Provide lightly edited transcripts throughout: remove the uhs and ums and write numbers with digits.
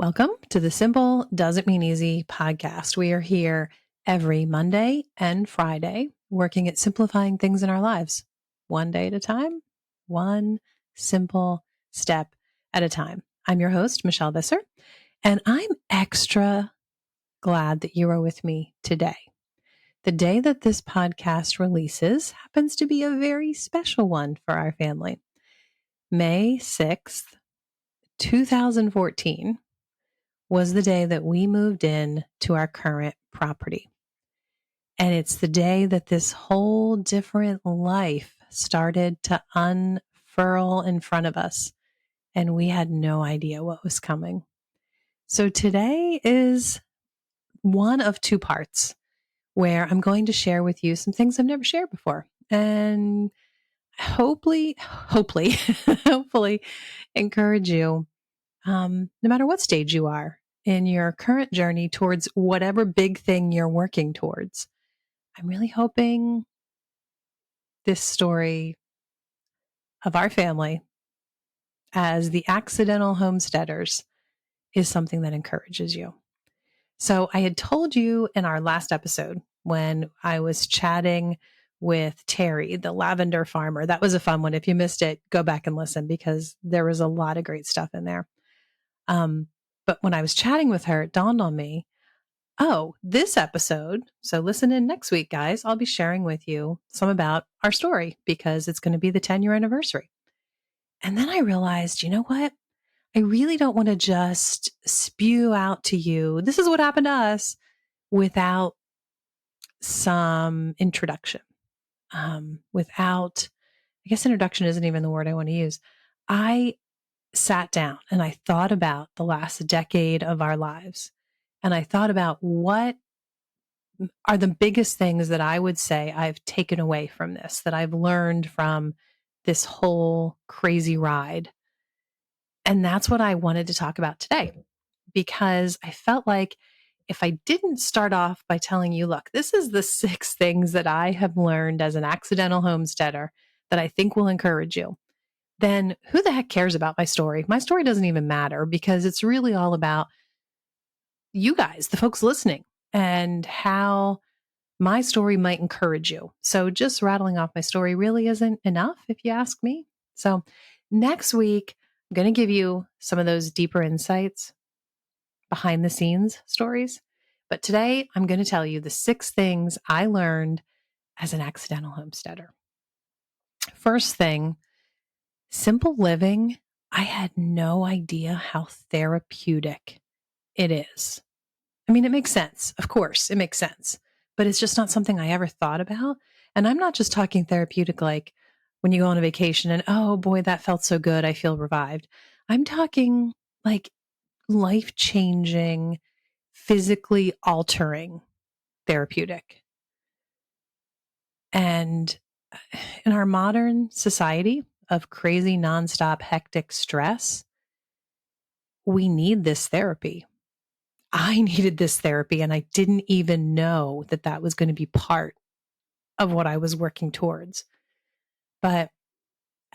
Welcome to the Simple Doesn't Mean Easy podcast. We are here every Monday and Friday working at simplifying things in our lives, one day at a time, one simple step at a time. I'm your host, Michelle Visser, and I'm extra glad that you are with me today. The day that this podcast releases happens to be a very special one for our family. May 6th, 2014 was the day that we moved in to our current property. And it's the day that this whole different life started to unfurl in front of us. And we had no idea what was coming. So today is one of two parts where I'm going to share with you some things I've never shared before. And hopefully encourage you, no matter what stage you are in your current journey towards whatever big thing you're working towards. I'm really hoping this story of our family as the accidental homesteaders is something that encourages you. So I had told you in our last episode when I was chatting with Terry, the lavender farmer. That was a fun one. If you missed it, go back and listen because there was a lot of great stuff in there. But when I was chatting with her, it dawned on me, this episode, so listen in next week, guys, I'll be sharing with you some about our story because it's going to be the 10-year anniversary. And then I realized, you know what? I really don't want to just spew out to you, this is what happened to us, without some introduction. I guess introduction isn't even the word I want to use. I sat down and I thought about the last decade of our lives. And I thought about what are the biggest things that I would say I've taken away from this, that I've learned from this whole crazy ride. And that's what I wanted to talk about today, because I felt like if I didn't start off by telling you, look, this is the 6 things that I have learned as an accidental homesteader that I think will encourage you, then who the heck cares about my story? My story doesn't even matter because it's really all about you guys, the folks listening, and how my story might encourage you. So just rattling off my story really isn't enough, if you ask me. So next week, I'm going to give you some of those deeper insights, behind the scenes stories. But today, I'm going to tell you the 6 things I learned as an accidental homesteader. First thing, simple living. I had no idea how therapeutic it is. I mean, it makes sense. Of course, it makes sense. But it's just not something I ever thought about. And I'm not just talking therapeutic like when you go on a vacation and, oh boy, that felt so good. I feel revived. I'm talking like life-changing, physically altering therapeutic. And in our modern society of crazy, nonstop, hectic stress, we need this therapy. I needed this therapy, and I didn't even know that that was going to be part of what I was working towards. But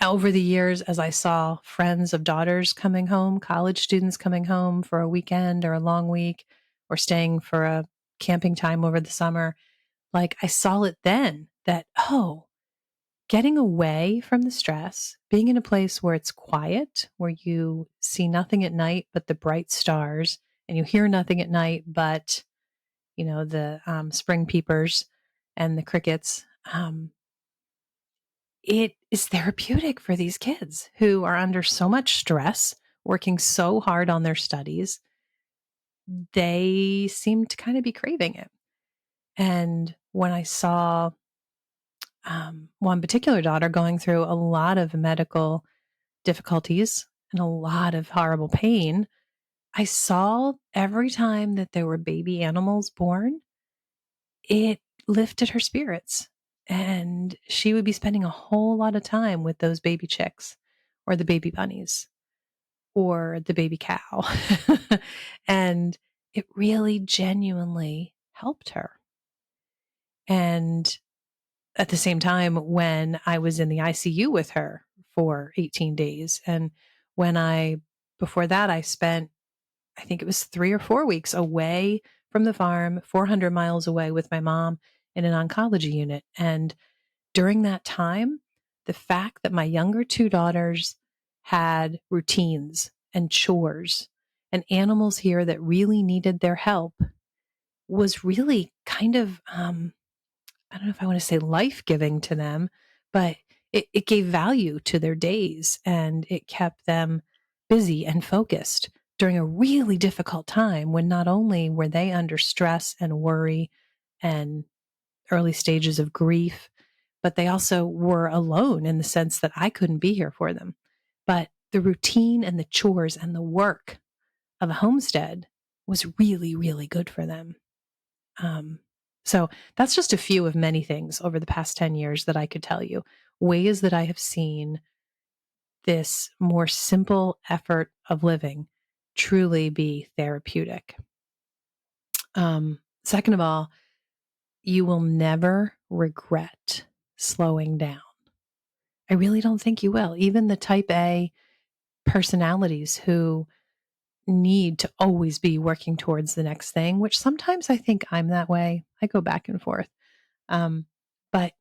over the years, as I saw friends of daughters coming home, college students coming home for a weekend or a long week, or staying for a camping time over the summer, like I saw it then that, getting away from the stress, being in a place where it's quiet, where you see nothing at night but the bright stars, and you hear nothing at night but, the spring peepers and the crickets. It is therapeutic for these kids who are under so much stress, working so hard on their studies. They seem to kind of be craving it. And when I saw one particular daughter going through a lot of medical difficulties and a lot of horrible pain, I saw every time that there were baby animals born, it lifted her spirits. And she would be spending a whole lot of time with those baby chicks or the baby bunnies or the baby cow. And it really genuinely helped her. And at the same time, when I was in the ICU with her for 18 days, and before that, I spent I think it was 3 or 4 weeks away from the farm, 400 miles away with my mom in an oncology unit. And during that time, the fact that my younger two daughters had routines and chores and animals here that really needed their help was really kind of, I don't know if I want to say life giving to them, but it gave value to their days and it kept them busy and focused during a really difficult time when not only were they under stress and worry and early stages of grief, but they also were alone in the sense that I couldn't be here for them. But the routine and the chores and the work of a homestead was really, really good for them. Um, so that's just a few of many things over the past 10 years that I could tell you, ways that I have seen this more simple effort of living truly be therapeutic. Second of all, you will never regret slowing down. I really don't think you will. Even the type A personalities who need to always be working towards the next thing, which sometimes I think I'm that way. I go back and forth. Um, but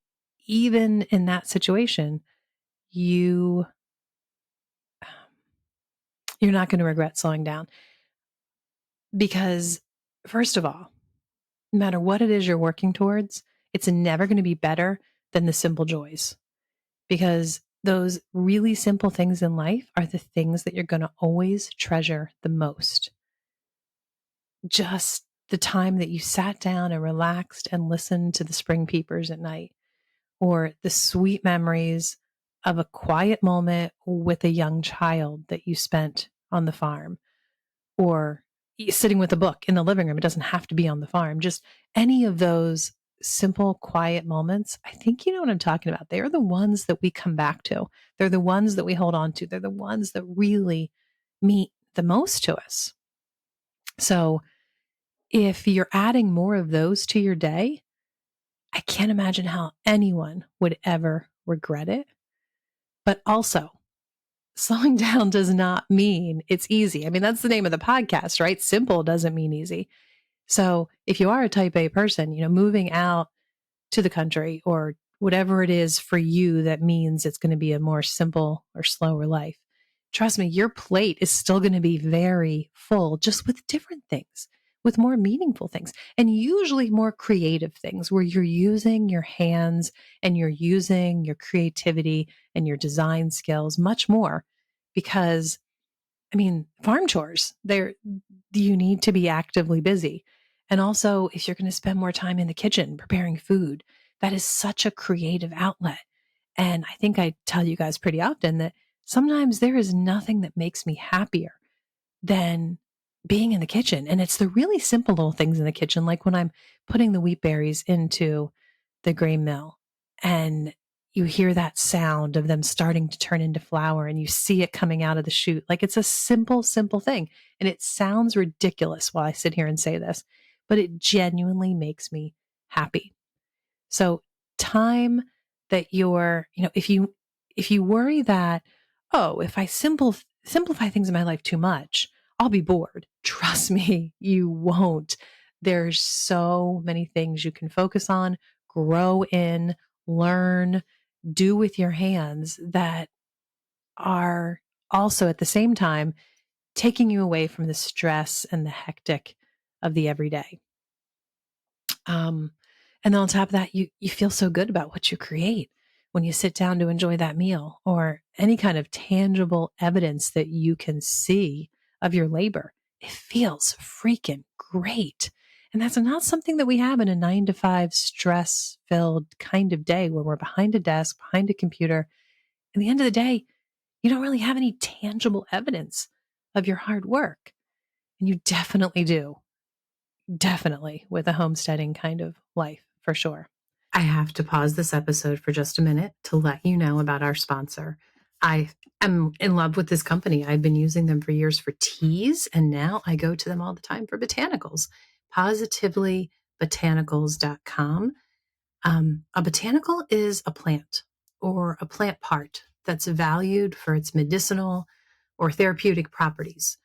even in that situation, you you're not going to regret slowing down because first of all, no matter what it is you're working towards, it's never going to be better than the simple joys because those really simple things in life are the things that you're going to always treasure the most. Just the time that you sat down and relaxed and listened to the spring peepers at night, or the sweet memories of a quiet moment with a young child that you spent on the farm, or sitting with a book in the living room. It doesn't have to be on the farm, just any of those simple, quiet moments. I think you know what I'm talking about. They're the ones that we come back to. They're the ones that we hold on to. They're the ones that really mean the most to us. So if you're adding more of those to your day, I can't imagine how anyone would ever regret it. But also, slowing down does not mean it's easy. I mean, that's the name of the podcast, right? Simple doesn't mean easy. So if you are a type A person, moving out to the country or whatever it is for you that means it's going to be a more simple or slower life, trust me, your plate is still going to be very full, just with different things, with more meaningful things, and usually more creative things where you're using your hands and you're using your creativity and your design skills much more because I mean, farm chores, you need to be actively busy. And also, if you're going to spend more time in the kitchen preparing food, that is such a creative outlet. And I think I tell you guys pretty often that sometimes there is nothing that makes me happier than being in the kitchen. And it's the really simple little things in the kitchen, like when I'm putting the wheat berries into the grain mill and you hear that sound of them starting to turn into flour and you see it coming out of the chute. Like it's a simple, simple thing. And it sounds ridiculous while I sit here and say this, but it genuinely makes me happy. So time that if you worry that, oh, if I simplify things in my life too much, I'll be bored. Trust me, you won't. There's so many things you can focus on, grow in, learn, do with your hands that are also at the same time taking you away from the stress and the hectic of the everyday. Um, and then on top of that, you feel so good about what you create when you sit down to enjoy that meal or any kind of tangible evidence that you can see of your labor. It feels freaking great. And that's not something that we have in a 9 to 5 stress filled kind of day where we're behind a desk, behind a computer. At the end of the day, you don't really have any tangible evidence of your hard work. And you definitely do. Definitely with a homesteading kind of life, for sure. I have to pause this episode for just a minute to let you know about our sponsor. I am in love with this company. I've been using them for years for teas, and now I go to them all the time for botanicals. Positivelybotanicals.com. A botanical is a plant or a plant part that's valued for its medicinal or therapeutic properties.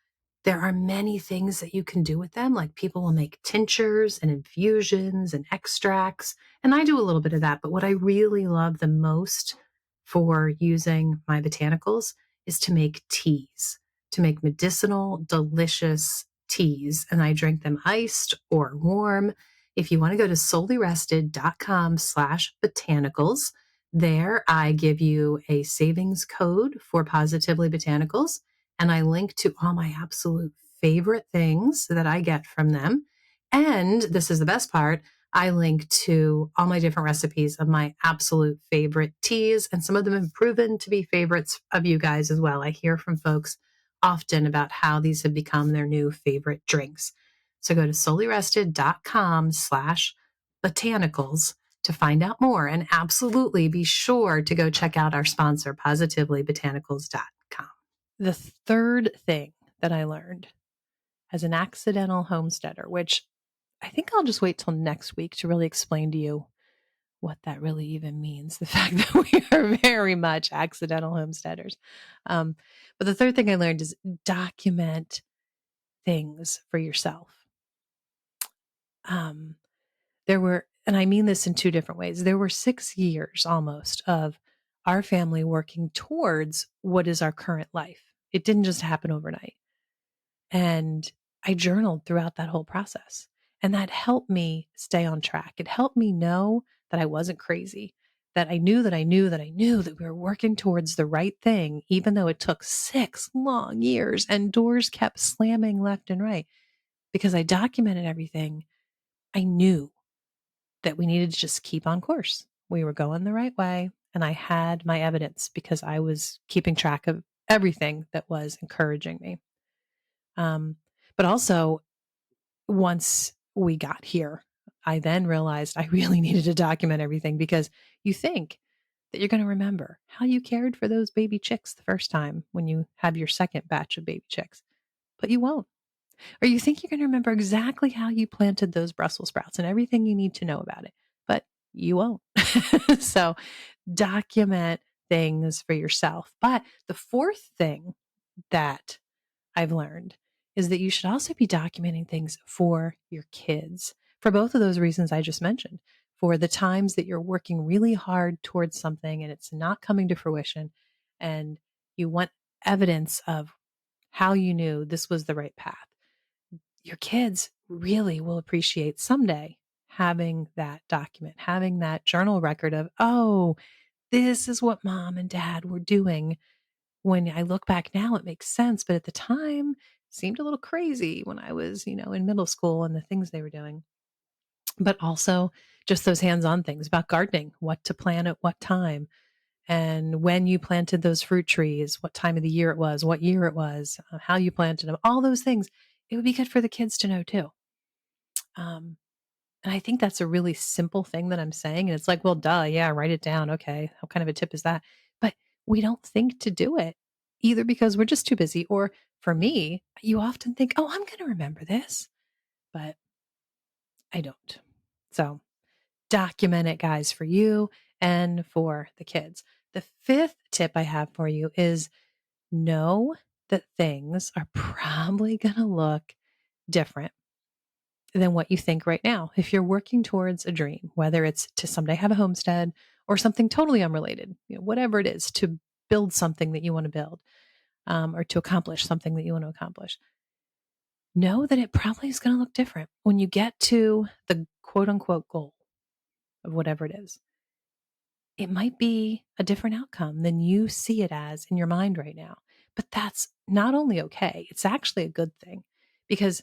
There are many things that you can do with them. Like people will make tinctures and infusions and extracts. And I do a little bit of that. But what I really love the most for using my botanicals is to make teas, to make medicinal, delicious teas. And I drink them iced or warm. If you want to go to soulyrested.com/botanicals, there I give you a savings code for Positively Botanicals, and I link to all my absolute favorite things that I get from them. And this is the best part, I link to all my different recipes of my absolute favorite teas, and some of them have proven to be favorites of you guys as well. I hear from folks often about how these have become their new favorite drinks. So go to soulyrested.com/botanicals to find out more, and absolutely be sure to go check out our sponsor, positivelybotanicals.com. The third thing that I learned as an accidental homesteader, which I think I'll just wait till next week to really explain to you what that really even means. The fact that we are very much accidental homesteaders. But the third thing I learned is document things for yourself. There were, and I mean this in two different ways, there were 6 years almost of our family working towards what is our current life. It didn't just happen overnight. And I journaled throughout that whole process. And that helped me stay on track. It helped me know that I wasn't crazy, that I knew that I knew that I knew that we were working towards the right thing, even though it took 6 long years and doors kept slamming left and right. Because I documented everything, I knew that we needed to just keep on course. We were going the right way. And I had my evidence because I was keeping track of everything that was encouraging me. But also, once we got here, I then realized I really needed to document everything, because you think that you're going to remember how you cared for those baby chicks the first time when you have your second batch of baby chicks, but you won't. Or you think you're going to remember exactly how you planted those Brussels sprouts and everything you need to know about it, but you won't. So document things for yourself. But the fourth thing that I've learned is that you should also be documenting things for your kids, for both of those reasons I just mentioned. For the times that you're working really hard towards something and it's not coming to fruition, and you want evidence of how you knew this was the right path. Your kids really will appreciate someday having that document, having that journal record of, oh, this is what mom and dad were doing. When I look back now, it makes sense. But at the time, it seemed a little crazy when I was, in middle school and the things they were doing. But also just those hands-on things about gardening, what to plant at what time, and when you planted those fruit trees, what time of the year it was, what year it was, how you planted them, all those things. It would be good for the kids to know too. Um, and I think that's a really simple thing that I'm saying. And it's like, well, duh, yeah, write it down. Okay. How kind of a tip is that? But we don't think to do it, either because we're just too busy. Or for me, you often think, oh, I'm going to remember this, but I don't. So document it, guys, for you and for the kids. The fifth tip I have for you is know that things are probably going to look different than what you think right now. If you're working towards a dream, whether it's to someday have a homestead or something totally unrelated, whatever it is, to build something that you want to build, or to accomplish something that you want to accomplish, know that it probably is going to look different when you get to the quote unquote goal of whatever it is. It might be a different outcome than you see it as in your mind right now. But that's not only okay, it's actually a good thing, because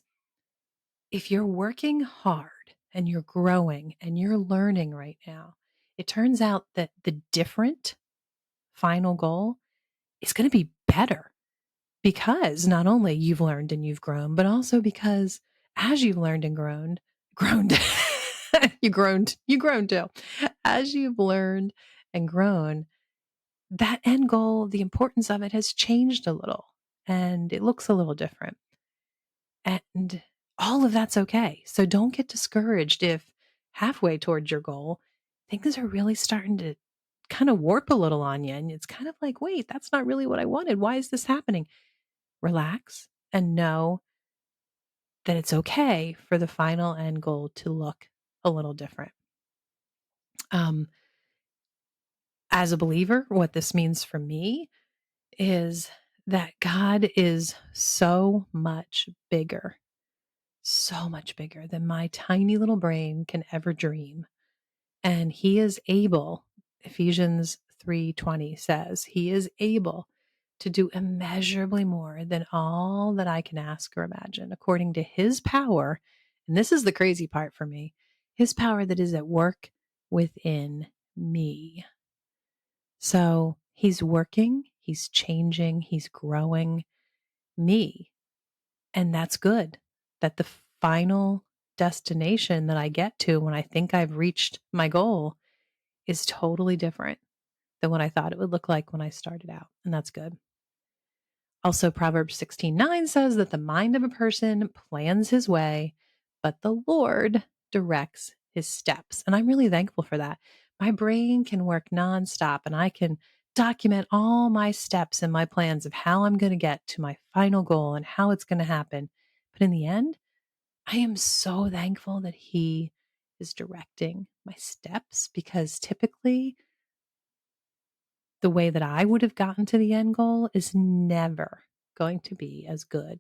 if you're working hard and you're growing and you're learning right now, it turns out that the different final goal is going to be better, because not only you've learned and you've grown, but also because as you've learned and grown, you grown too. As you've learned and grown, that end goal, the importance of it has changed a little and it looks a little different. And all of that's okay. So don't get discouraged if halfway towards your goal, things are really starting to kind of warp a little on you. And it's kind of like, wait, that's not really what I wanted. Why is this happening? Relax and know that it's okay for the final end goal to look a little different. Um, as a believer, what this means for me is that God is so much bigger than my tiny little brain can ever dream. And he is able, Ephesians 3:20 says, he is able to do immeasurably more than all that I can ask or imagine, according to his power. And this is the crazy part for me, his power that is at work within me. So he's working, he's changing, he's growing me. And that's good. That the final destination that I get to when I think I've reached my goal is totally different than what I thought it would look like when I started out. And that's good. Also, Proverbs 16:9 says that the mind of a person plans his way, but the Lord directs his steps. And I'm really thankful for that. My brain can work nonstop and I can document all my steps and my plans of how I'm going to get to my final goal and how it's going to happen. But in the end, I am so thankful that he is directing my steps, because typically the way that I would have gotten to the end goal is never going to be as good,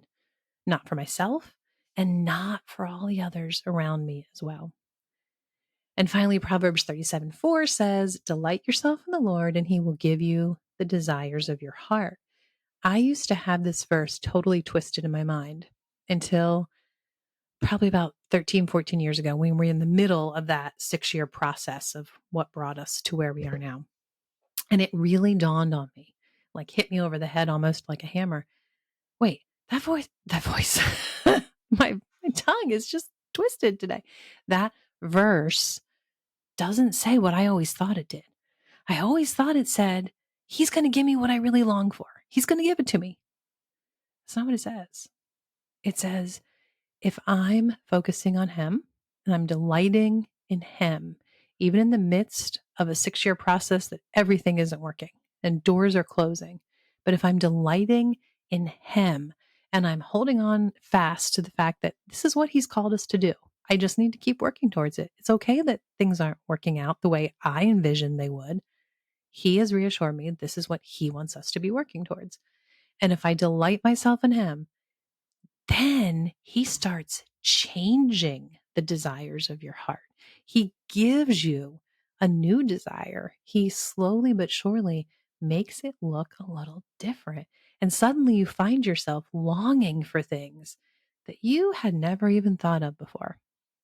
not for myself and not for all the others around me as well. And finally, Proverbs 37:4 says, delight yourself in the Lord and he will give you the desires of your heart. I used to have this verse totally twisted in my mind until probably about 13, 14 years ago, when we were in the middle of that 6-year process of what brought us to where we are now. And it really dawned on me, like hit me over the head almost like a hammer. Wait, that voice, my tongue is just twisted today. That verse doesn't say what I always thought it did. I always thought it said, he's going to give me what I really long for. He's going to give it to me. That's not what it says. It says, if I'm focusing on him and I'm delighting in him, even in the midst of a 6-year process that everything isn't working and doors are closing, but if I'm delighting in him and I'm holding on fast to the fact that this is what he's called us to do, I just need to keep working towards it. It's okay that things aren't working out the way I envisioned they would. He has reassured me this is what he wants us to be working towards. And if I delight myself in him, then he starts changing the desires of your heart. He gives you a new desire. He slowly but surely makes it look a little different. And suddenly you find yourself longing for things that you had never even thought of before.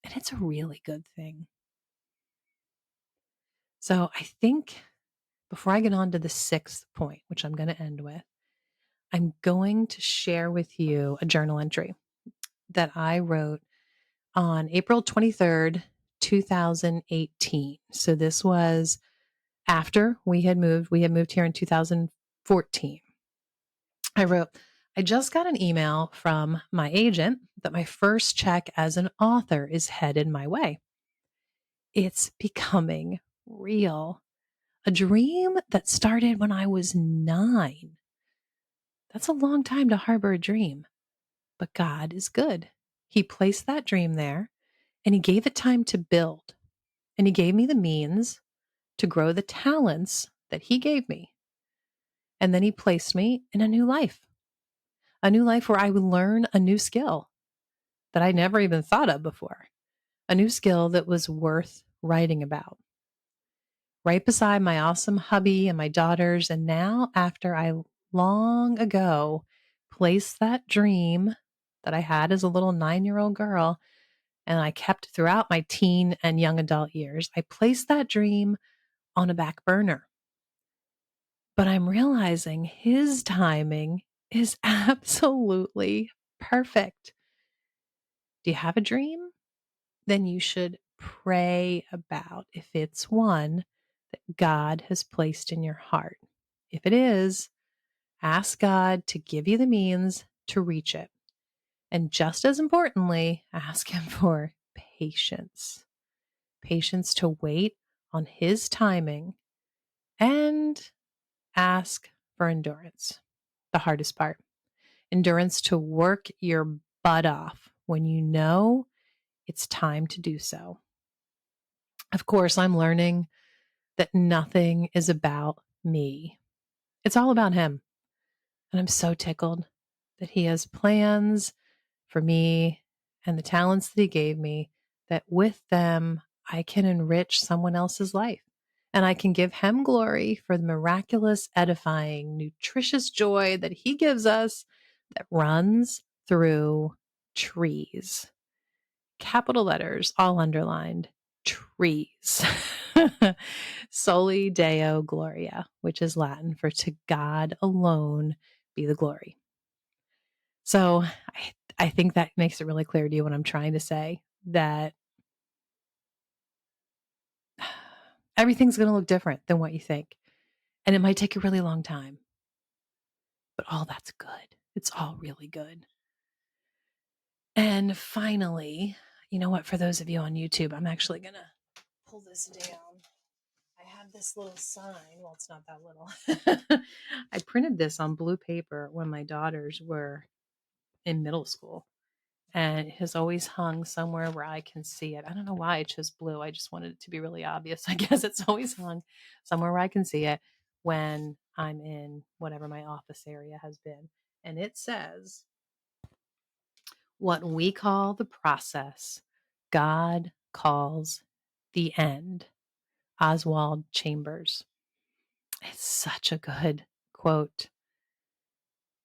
And it's a really good thing. So I think before I get on to the 6th point, which I'm going to end with, I'm going to share with you a journal entry that I wrote on April 23rd, 2018. So this was after we had moved. We had moved here in 2014. I wrote, I just got an email from my agent that my first check as an author is headed my way. It's becoming real. A dream that started when I was 9. That's a long time to harbor a dream, but God is good. He placed that dream there and he gave it time to build. And he gave me the means to grow the talents that he gave me. And then he placed me in a new life where I would learn a new skill that I never even thought of before, a new skill that was worth writing about. Right beside my awesome hubby and my daughters. And now, after I long ago placed that dream that I had as a little 9-year-old girl, and I kept throughout my teen and young adult years, I placed that dream on a back burner. But I'm realizing his timing is absolutely perfect. Do you have a dream? Then you should pray about if it's one that God has placed in your heart. If it is, ask God to give you the means to reach it. And just as importantly, ask him for patience. Patience to wait on his timing, and ask for endurance, the hardest part. endurance to work your butt off when you know it's time to do so. Of course, I'm learning that nothing is about me. It's all about him. And I'm so tickled that he has plans for me and the talents that he gave me, that with them, I can enrich someone else's life. And I can give him glory for the miraculous, edifying, nutritious joy that he gives us that runs through trees. Capital letters, all underlined, trees. Soli Deo Gloria, which is Latin for to God alone be the glory. So I think that makes it really clear to you what I'm trying to say, that everything's going to look different than what you think. And it might take a really long time, but all that's good. It's all really good. And finally, you know what? For those of you on YouTube, I'm actually going to pull this down. I have this little sign. Well, it's not that little. I printed this on blue paper when my daughters were in middle school, and it has always hung somewhere where I can see it. I don't know why I chose blue. I just wanted it to be really obvious. I guess it's always hung somewhere where I can see it when I'm in whatever my office area has been. And it says, what we call the process, God calls the end. Oswald Chambers. It's such a good quote.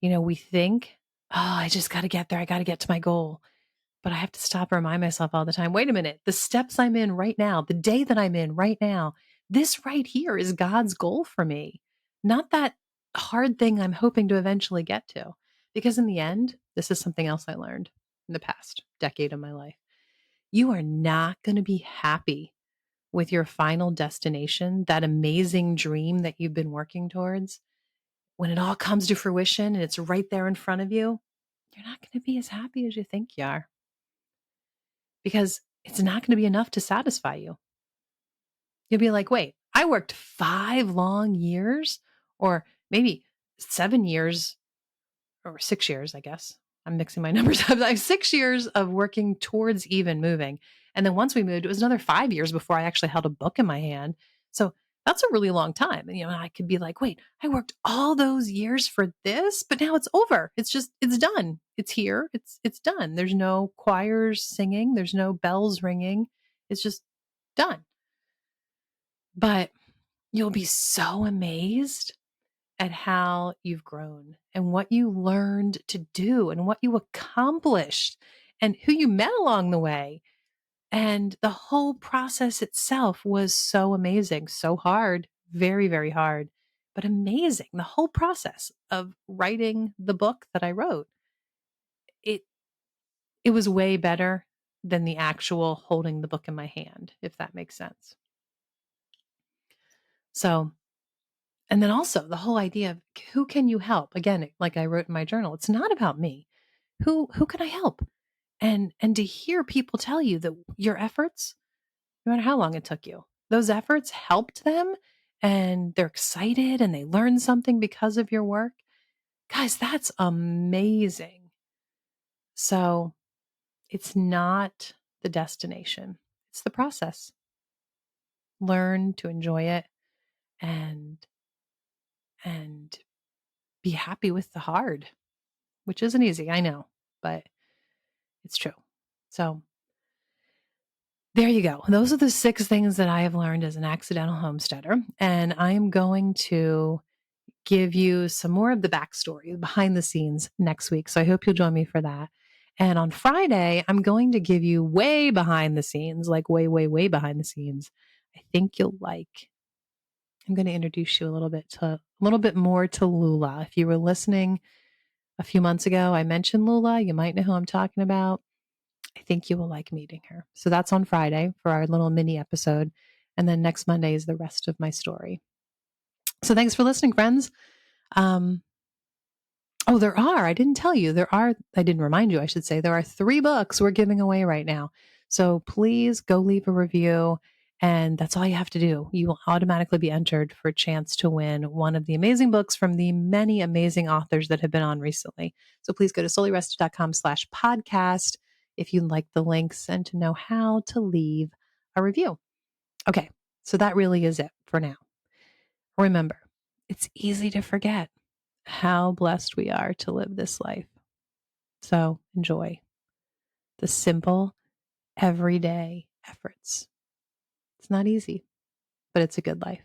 You know, we think, oh, I just got to get there. I got to get to my goal. But I have to stop and remind myself all the time, wait a minute, the steps I'm in right now, the day that I'm in right now, this right here is God's goal for me, not that hard thing I'm hoping to eventually get to. Because in the end, this is something else I learned in the past decade of my life. You are not going to be happy with your final destination, that amazing dream that you've been working towards. When it all comes to fruition and it's right there in front of you, you're not going to be as happy as you think you are, because it's not going to be enough to satisfy you. You'll be like, wait, I worked 5 long years, or maybe 7 years, or 6 years, I guess. I'm mixing my numbers up. Like 6 years of working towards even moving. And then once we moved, it was another 5 years before I actually held a book in my hand. So that's a really long time. And, I could be like, wait, I worked all those years for this, but now it's over. It's done. It's here. It's done. There's no choirs singing. There's no bells ringing. It's just done. But you'll be so amazed at how you've grown and what you learned to do and what you accomplished and who you met along the way. And the whole process itself was so amazing, so hard, very, very hard, but amazing. The whole process of writing the book that I wrote, it it was way better than the actual holding the book in my hand, if that makes sense. So, and then also the whole idea of who can you help? Again, like I wrote in my journal, it's not about me. Who can I help? And to hear people tell you that your efforts, no matter how long it took you, those efforts helped them and they're excited and they learned something because of your work. Guys, that's amazing. So it's not the destination, it's the process. Learn to enjoy it and and be happy with the hard, which isn't easy, I know, but it's true. So there you go. Those are the 6 things that I have learned as an accidental homesteader. And I am going to give you some more of the backstory behind the scenes next week. So I hope you'll join me for that. And on Friday, I'm going to give you way behind the scenes, like way, way, way behind the scenes. I think you'll like. I'm going to introduce you a little bit more to Lula. If you were listening a few months ago, I mentioned Lula. You might know who I'm talking about. I think you will like meeting her. So that's on Friday for our little mini episode. And then next Monday is the rest of my story. So thanks for listening, friends. I didn't tell you, I didn't remind you, I should say, there are 3 books we're giving away right now. So please go leave a review And that's all you have to do. You will automatically be entered for a chance to win one of the amazing books from the many amazing authors that have been on recently. So please go to solelyrested.com/podcast if you like the links and to know how to leave a review. Okay, so that really is it for now. Remember, it's easy to forget how blessed we are to live this life. So enjoy the simple, everyday efforts. It's not easy, but it's a good life.